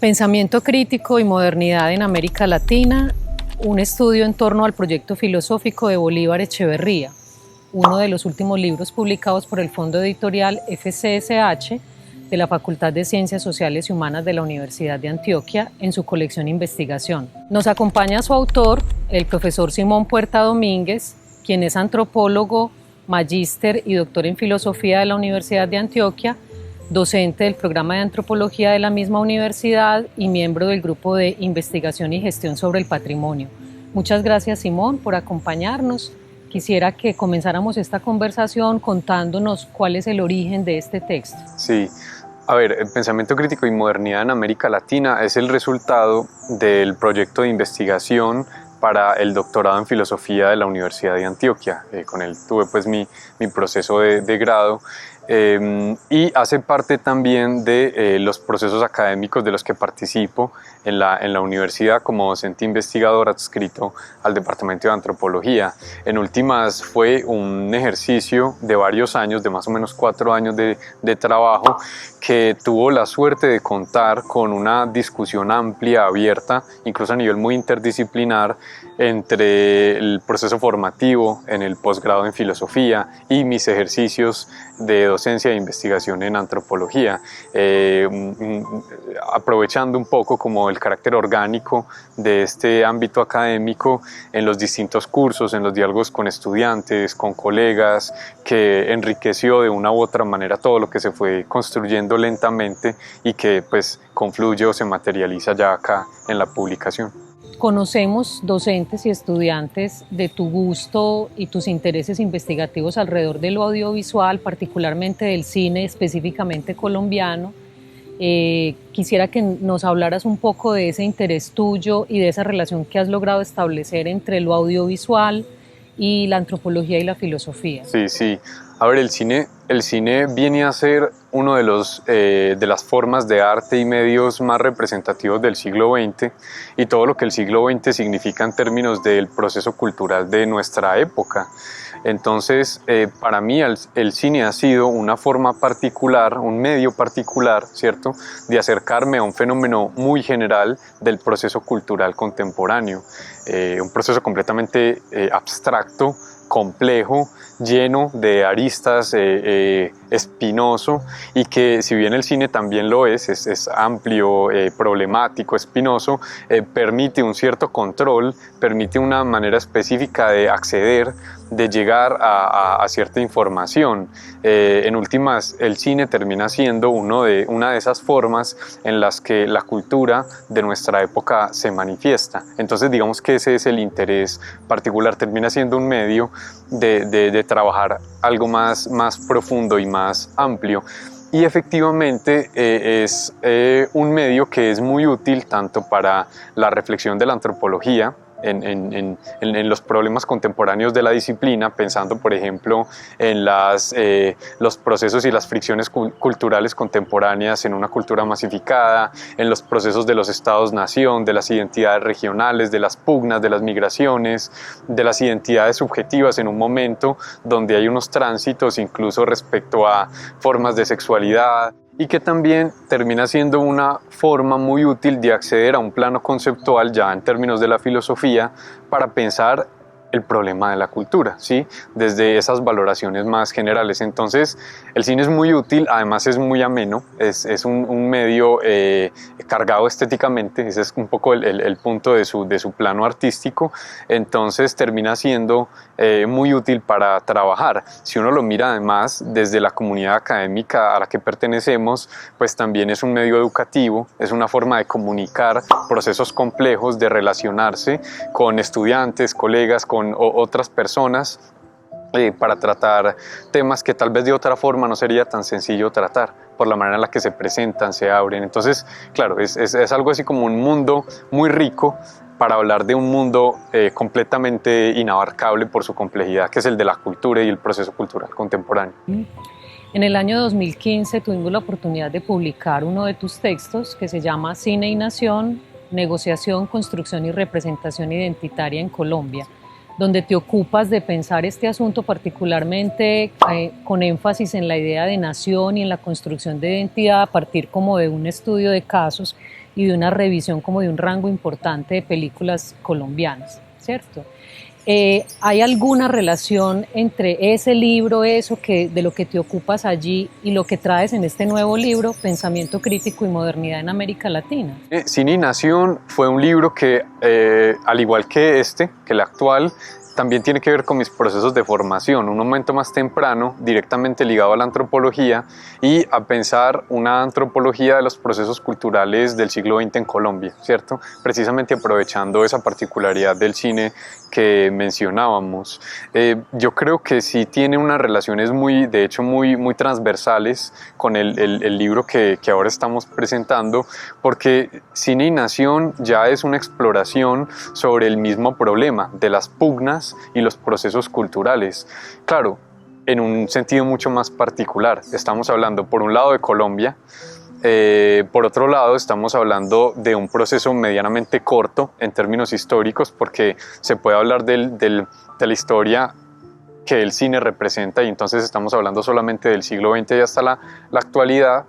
Pensamiento crítico y modernidad en América Latina, un estudio en torno al proyecto filosófico de Bolívar Echeverría, uno de los últimos libros publicados por el Fondo Editorial FCSH de la Facultad de Ciencias Sociales y Humanas de la Universidad de Antioquia en su colección Investigación. Nos acompaña su autor, el profesor Simón Puerta Domínguez, quien es antropólogo, magíster y doctor en filosofía de la Universidad de Antioquia, docente del programa de antropología de la misma universidad y miembro del grupo de investigación y gestión sobre el patrimonio. Muchas gracias, Simón, por acompañarnos. Quisiera que comenzáramos esta conversación contándonos cuál es el origen de este texto. Sí, a ver, el pensamiento crítico y modernidad en América Latina es el resultado del proyecto de investigación para el doctorado en filosofía de la Universidad de Antioquia. Con él tuve pues mi proceso de grado. Y hace parte también de los procesos académicos de los que participo en la universidad como docente investigador adscrito al Departamento de Antropología. En últimas fue un ejercicio de varios años, de más o menos 4 años de trabajo, que tuvo la suerte de contar con una discusión amplia, abierta, incluso a nivel muy interdisciplinar, entre el proceso formativo en el posgrado en filosofía y mis ejercicios de docencia e investigación en antropología, aprovechando un poco como el carácter orgánico de este ámbito académico en los distintos cursos, en los diálogos con estudiantes, con colegas, que enriqueció de una u otra manera todo lo que se fue construyendo lentamente y que pues confluye o se materializa ya acá en la publicación. Conocemos docentes y estudiantes de tu gusto y tus intereses investigativos alrededor de lo audiovisual, particularmente del cine, específicamente colombiano. Quisiera que nos hablaras un poco de ese interés tuyo y de esa relación que has logrado establecer entre lo audiovisual y la antropología y la filosofía. Sí. A ver, el cine viene a ser uno de las formas de arte y medios más representativos del siglo XX y todo lo que el siglo XX significa en términos del proceso cultural de nuestra época. Entonces, para mí el cine ha sido una forma particular, un medio particular, ¿cierto?, de acercarme a un fenómeno muy general del proceso cultural contemporáneo, un proceso completamente abstracto, complejo, lleno de aristas, espinoso, y que si bien el cine también lo es amplio, problemático, espinoso, permite un cierto control, permite una manera específica de acceder, de llegar a cierta información. En últimas, el cine termina siendo una de esas formas en las que la cultura de nuestra época se manifiesta. Entonces digamos que ese es el interés particular, termina siendo un medio de trabajar algo más profundo y más amplio. Y efectivamente es un medio que es muy útil tanto para la reflexión de la antropología en los problemas contemporáneos de la disciplina, pensando por ejemplo en los procesos y las fricciones culturales contemporáneas en una cultura masificada, en los procesos de los estados-nación, de las identidades regionales, de las pugnas, de las migraciones, de las identidades subjetivas en un momento donde hay unos tránsitos incluso respecto a formas de sexualidad, y que también termina siendo una forma muy útil de acceder a un plano conceptual ya en términos de la filosofía para pensar el problema de la cultura, ¿sí?, desde esas valoraciones más generales. Entonces el cine es muy útil, además es muy ameno, es un medio cargado estéticamente, ese es un poco el punto de su plano artístico. Entonces termina siendo muy útil para trabajar. Si uno lo mira además desde la comunidad académica a la que pertenecemos, pues también es un medio educativo, es una forma de comunicar procesos complejos, de relacionarse con estudiantes, colegas, con otras personas, para tratar temas que tal vez de otra forma no sería tan sencillo tratar, por la manera en la que se presentan, se abren. Entonces, claro, es algo así como un mundo muy rico para hablar de un mundo completamente inabarcable por su complejidad, que es el de la cultura y el proceso cultural contemporáneo. En el año 2015 tuvimos la oportunidad de publicar uno de tus textos que se llama Cine y Nación, Negociación, Construcción y Representación Identitaria en Colombia, donde te ocupas de pensar este asunto particularmente con énfasis en la idea de nación y en la construcción de identidad a partir como de un estudio de casos y de una revisión como de un rango importante de películas colombianas, ¿cierto? ¿Hay alguna relación entre ese libro, de lo que te ocupas allí y lo que traes en este nuevo libro, Pensamiento Crítico y Modernidad en América Latina? Cine y Nación fue un libro que, al igual que que el actual, también tiene que ver con mis procesos de formación, un momento más temprano, directamente ligado a la antropología y a pensar una antropología de los procesos culturales del siglo XX en Colombia, ¿cierto? Precisamente aprovechando esa particularidad del cine que mencionábamos. Yo creo que sí tiene unas relaciones de hecho, muy transversales con el libro que ahora estamos presentando, porque Cine y Nación ya es una exploración sobre el mismo problema de las pugnas y los procesos culturales. Claro, en un sentido mucho más particular. Estamos hablando, por un lado, de Colombia. Por otro lado, estamos hablando de un proceso medianamente corto en términos históricos, porque se puede hablar de la historia que el cine representa, y entonces estamos hablando solamente del siglo XX y hasta la actualidad.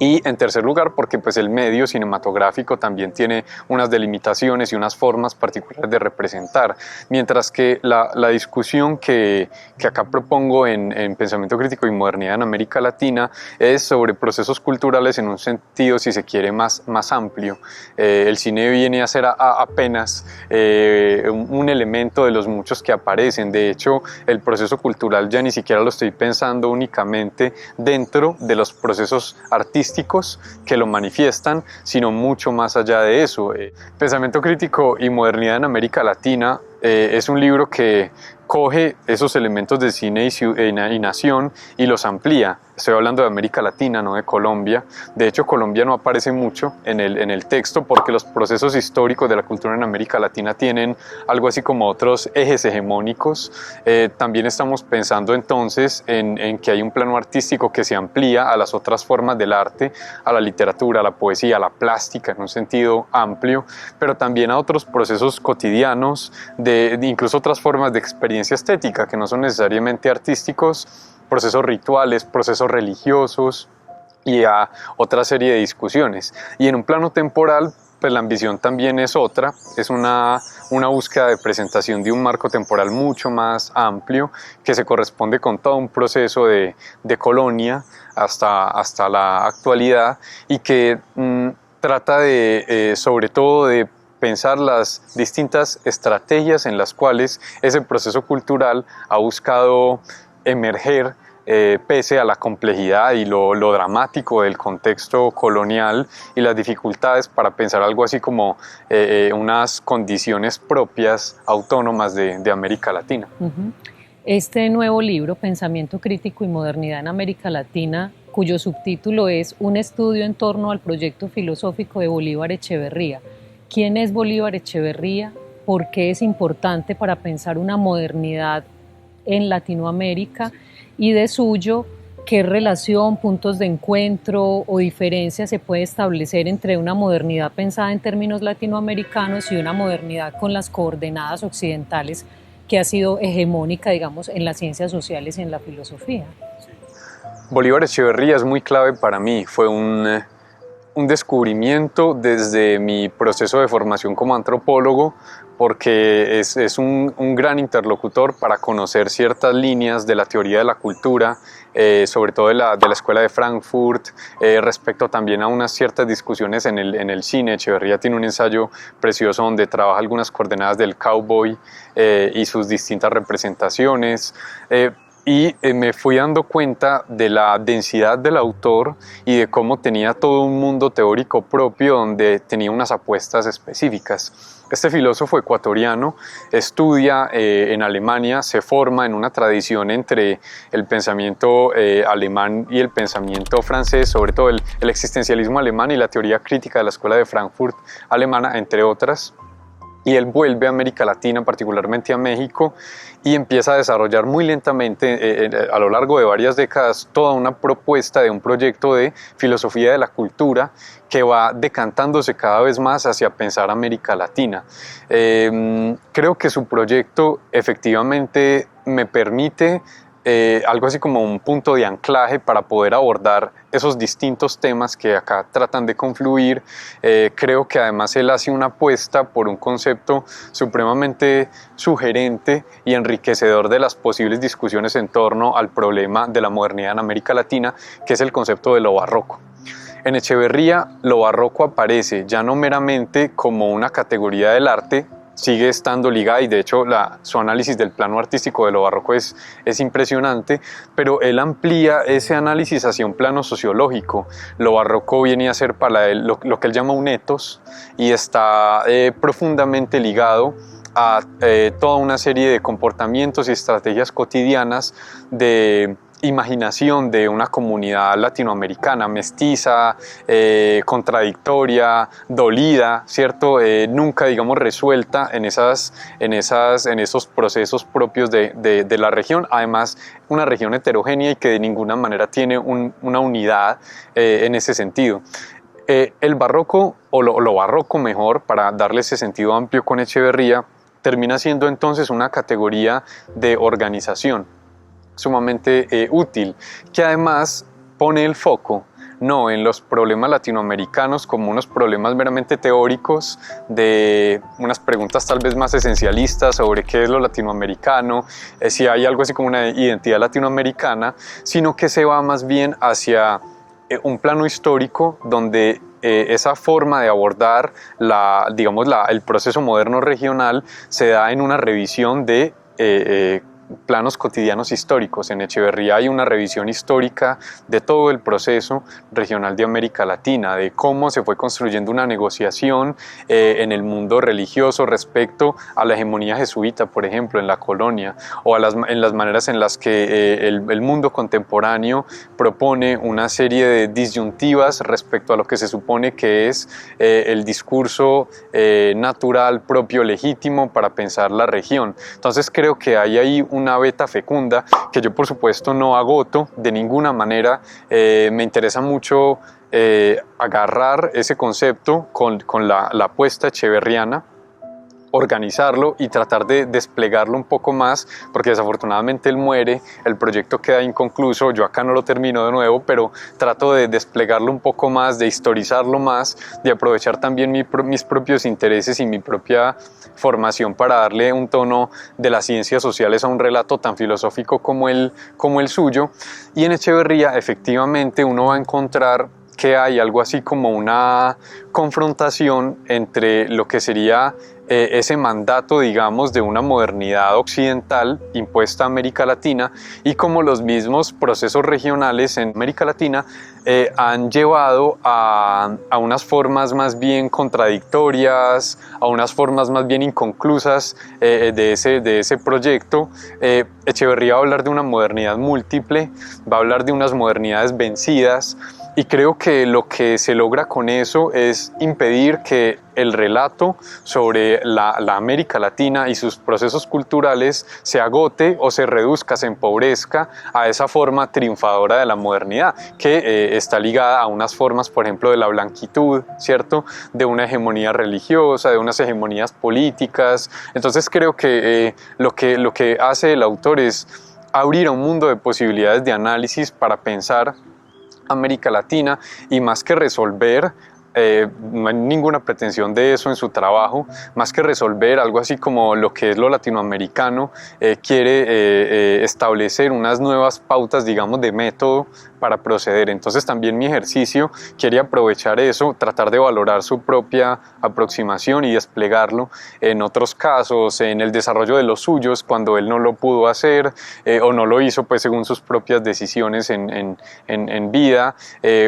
Y en tercer lugar, porque pues el medio cinematográfico también tiene unas delimitaciones y unas formas particulares de representar, mientras que la discusión que acá propongo en Pensamiento Crítico y Modernidad en América Latina es sobre procesos culturales en un sentido, si se quiere, más amplio. El cine viene a ser apenas un elemento de los muchos que aparecen. De hecho, el proceso cultural ya ni siquiera lo estoy pensando únicamente dentro de los procesos artísticos que lo manifiestan, sino mucho más allá de eso. Pensamiento Crítico y Modernidad en América Latina es un libro que coge esos elementos de cine y nación y los amplía. Estoy hablando de América Latina, no de Colombia. De hecho, Colombia no aparece mucho en el texto, porque los procesos históricos de la cultura en América Latina tienen algo así como otros ejes hegemónicos. También estamos pensando entonces en que hay un plano artístico que se amplía a las otras formas del arte, a la literatura, a la poesía, a la plástica en un sentido amplio, pero también a otros procesos cotidianos, de incluso otras formas de experiencia estética que no son necesariamente artísticos, procesos rituales, procesos religiosos y a otra serie de discusiones. Y en un plano temporal, pues la ambición también es otra, es una búsqueda de presentación de un marco temporal mucho más amplio que se corresponde con todo un proceso de colonia hasta la actualidad, y que trata sobre todo de pensar las distintas estrategias en las cuales ese proceso cultural ha buscado emerger pese a la complejidad y lo dramático del contexto colonial y las dificultades para pensar algo así como unas condiciones propias, autónomas de América Latina. Este nuevo libro, Pensamiento Crítico y Modernidad en América Latina, cuyo subtítulo es Un estudio en torno al proyecto filosófico de Bolívar Echeverría. ¿Quién es Bolívar Echeverría? ¿Por qué es importante para pensar una modernidad en Latinoamérica? Y de suyo, ¿qué relación, puntos de encuentro o diferencia se puede establecer entre una modernidad pensada en términos latinoamericanos y una modernidad con las coordenadas occidentales que ha sido hegemónica, digamos, en las ciencias sociales y en la filosofía? Bolívar Echeverría es muy clave para mí. Fue un descubrimiento desde mi proceso de formación como antropólogo, porque es un gran interlocutor para conocer ciertas líneas de la teoría de la cultura, sobre todo de la Escuela de Frankfurt, respecto también a unas ciertas discusiones en el cine. Echeverría tiene un ensayo precioso donde trabaja algunas coordenadas del cowboy y sus distintas representaciones. Y me fui dando cuenta de la densidad del autor y de cómo tenía todo un mundo teórico propio donde tenía unas apuestas específicas. Este filósofo ecuatoriano estudia en Alemania, se forma en una tradición entre el pensamiento alemán y el pensamiento francés, sobre todo el existencialismo alemán y la teoría crítica de la Escuela de Frankfurt alemana, entre otras. Y él vuelve a América Latina, particularmente a México, y empieza a desarrollar muy lentamente, a lo largo de varias décadas, toda una propuesta de un proyecto de filosofía de la cultura que va decantándose cada vez más hacia pensar América Latina. Creo que su proyecto efectivamente me permite algo así como un punto de anclaje para poder abordar esos distintos temas que acá tratan de confluir. Creo que además él hace una apuesta por un concepto supremamente sugerente y enriquecedor de las posibles discusiones en torno al problema de la modernidad en América Latina, que es el concepto de lo barroco. En Echeverría, lo barroco aparece ya no meramente como una categoría del arte, sigue estando ligada, y de hecho su análisis del plano artístico de lo barroco es impresionante, pero él amplía ese análisis hacia un plano sociológico. Lo barroco viene a ser para él lo que él llama un ethos, y está profundamente ligado a toda una serie de comportamientos y estrategias cotidianas de imaginación de una comunidad latinoamericana mestiza, contradictoria, dolida, ¿cierto? Nunca, digamos, resuelta en esos procesos propios de la región. Además, una región heterogénea y que de ninguna manera tiene una unidad en ese sentido. El barroco, o lo barroco mejor, para darle ese sentido amplio con Echeverría, termina siendo entonces una categoría de organización sumamente útil, que además pone el foco no en los problemas latinoamericanos como unos problemas meramente teóricos, de unas preguntas tal vez más esencialistas sobre qué es lo latinoamericano, si hay algo así como una identidad latinoamericana, sino que se va más bien hacia un plano histórico donde esa forma de abordar el proceso moderno regional se da en una revisión de planos cotidianos históricos. En Echeverría hay una revisión histórica de todo el proceso regional de América Latina, de cómo se fue construyendo una negociación en el mundo religioso respecto a la hegemonía jesuita, por ejemplo, en la colonia, o en las maneras en las que el mundo contemporáneo propone una serie de disyuntivas respecto a lo que se supone que es el discurso natural, propio, legítimo para pensar la región. Entonces creo que hay ahí una beta fecunda que yo por supuesto no agoto de ninguna manera. Me interesa mucho agarrar ese concepto con la apuesta echeverriana, organizarlo y tratar de desplegarlo un poco más, porque desafortunadamente él muere, el proyecto queda inconcluso, yo acá no lo termino de nuevo, pero trato de desplegarlo un poco más, de historizarlo más, de aprovechar también mis propios intereses y mi propia formación para darle un tono de las ciencias sociales a un relato tan filosófico como el suyo. Y en Echeverría efectivamente uno va a encontrar que hay algo así como una confrontación entre lo que sería ese mandato, digamos, de una modernidad occidental impuesta a América Latina, y como los mismos procesos regionales en América Latina han llevado a unas formas más bien contradictorias, a unas formas más bien inconclusas de ese proyecto. Echeverría va a hablar de una modernidad múltiple, va a hablar de unas modernidades vencidas, y creo que lo que se logra con eso es impedir que el relato sobre la América Latina y sus procesos culturales se agote o se reduzca, se empobrezca a esa forma triunfadora de la modernidad, que está ligada a unas formas, por ejemplo, de la blanquitud, ¿cierto? De una hegemonía religiosa, de unas hegemonías políticas. Entonces creo que lo que hace el autor es abrir a un mundo de posibilidades de análisis para pensar América Latina, y más que resolver, no hay ninguna pretensión de eso en su trabajo, más que resolver algo así como lo que es lo latinoamericano, quiere establecer unas nuevas pautas, digamos, de método para proceder. Entonces también mi ejercicio quiere aprovechar eso, tratar de valorar su propia aproximación y desplegarlo en otros casos, en el desarrollo de los suyos cuando él no lo pudo hacer o no lo hizo pues según sus propias decisiones en vida,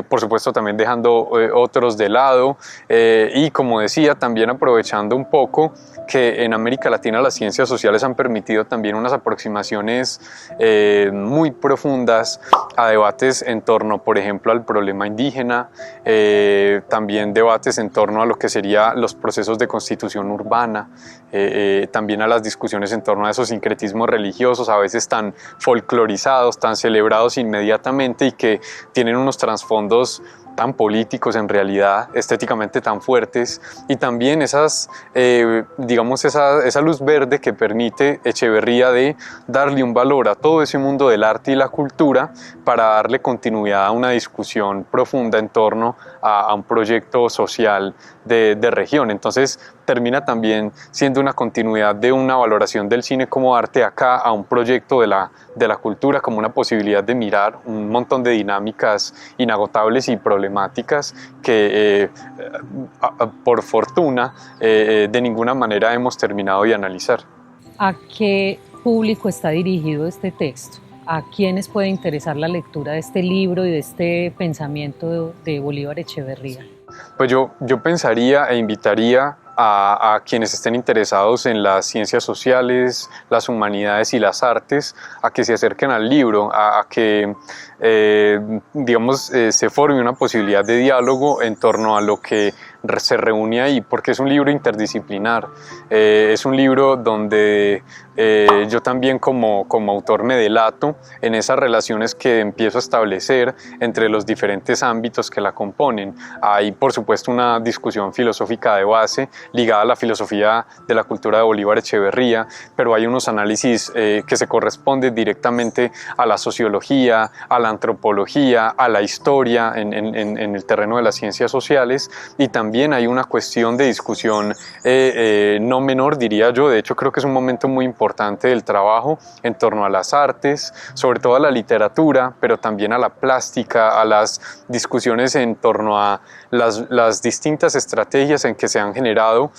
por supuesto también dejando otros de lado, y como decía, también aprovechando un poco que en América Latina las ciencias sociales han permitido también unas aproximaciones muy profundas a debates en torno, por ejemplo, al problema indígena, también debates en torno a lo que serían los procesos de constitución urbana, también a las discusiones en torno a esos sincretismos religiosos, a veces tan folclorizados, tan celebrados inmediatamente y que tienen unos trasfondos tan políticos en realidad, estéticamente tan fuertes, y también esas, digamos, esa luz verde que permite Echeverría de darle un valor a todo ese mundo del arte y la cultura para darle continuidad a una discusión profunda en torno a un proyecto social de región. Entonces termina también siendo una continuidad de una valoración del cine como arte acá a un proyecto de la cultura como una posibilidad de mirar un montón de dinámicas inagotables y problemáticas que por fortuna de ninguna manera hemos terminado de analizar. ¿A qué público está dirigido este texto? ¿A quiénes puede interesar la lectura de este libro y de este pensamiento de Bolívar Echeverría? Pues yo pensaría e invitaría a quienes estén interesados en las ciencias sociales, las humanidades y las artes, a que se acerquen al libro, a que digamos, se forme una posibilidad de diálogo en torno a lo que se reúne ahí, porque es un libro interdisciplinar, es un libro donde yo también como autor me delato en esas relaciones que empiezo a establecer entre los diferentes ámbitos que la componen. Hay por supuesto una discusión filosófica de base ligada a la filosofía de la cultura de Bolívar Echeverría, pero hay unos análisis que se corresponden directamente a la sociología, a la antropología, a la historia en el terreno de las ciencias sociales, y también hay una cuestión de discusión no menor, diría yo. De hecho creo que es un momento muy importante del trabajo en torno a las artes, sobre todo a la literatura, pero también a la plástica, a las discusiones en torno a las distintas estrategias en que se han generado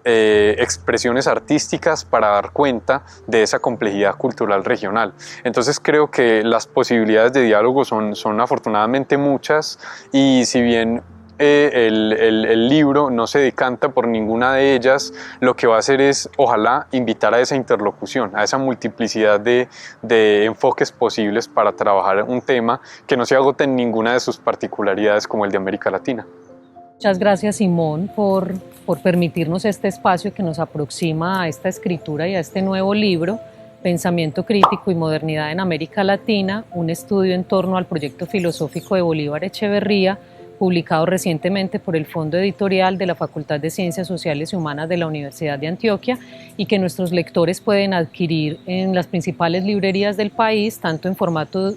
expresiones artísticas para dar cuenta de esa complejidad cultural regional. Entonces creo que las posibilidades de diálogo son afortunadamente muchas, y si bien el libro no se decanta por ninguna de ellas, lo que va a hacer es, ojalá, invitar a esa interlocución, a esa multiplicidad de enfoques posibles para trabajar un tema que no se agote en ninguna de sus particularidades como el de América Latina. Muchas gracias, Simón, por permitirnos este espacio que nos aproxima a esta escritura y a este nuevo libro, Pensamiento Crítico y Modernidad en América Latina, un estudio en torno al proyecto filosófico de Bolívar Echeverría, publicado recientemente por el Fondo Editorial de la Facultad de Ciencias Sociales y Humanas de la Universidad de Antioquia, y que nuestros lectores pueden adquirir en las principales librerías del país, tanto en formato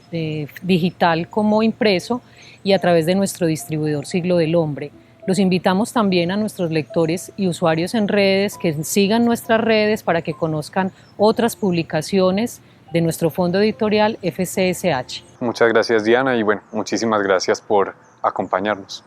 digital como impreso, y a través de nuestro distribuidor Siglo del Hombre. Los invitamos también a nuestros lectores y usuarios en redes que sigan nuestras redes para que conozcan otras publicaciones de nuestro fondo editorial FCSH. Muchas gracias, Diana, y bueno, muchísimas gracias por acompañarnos.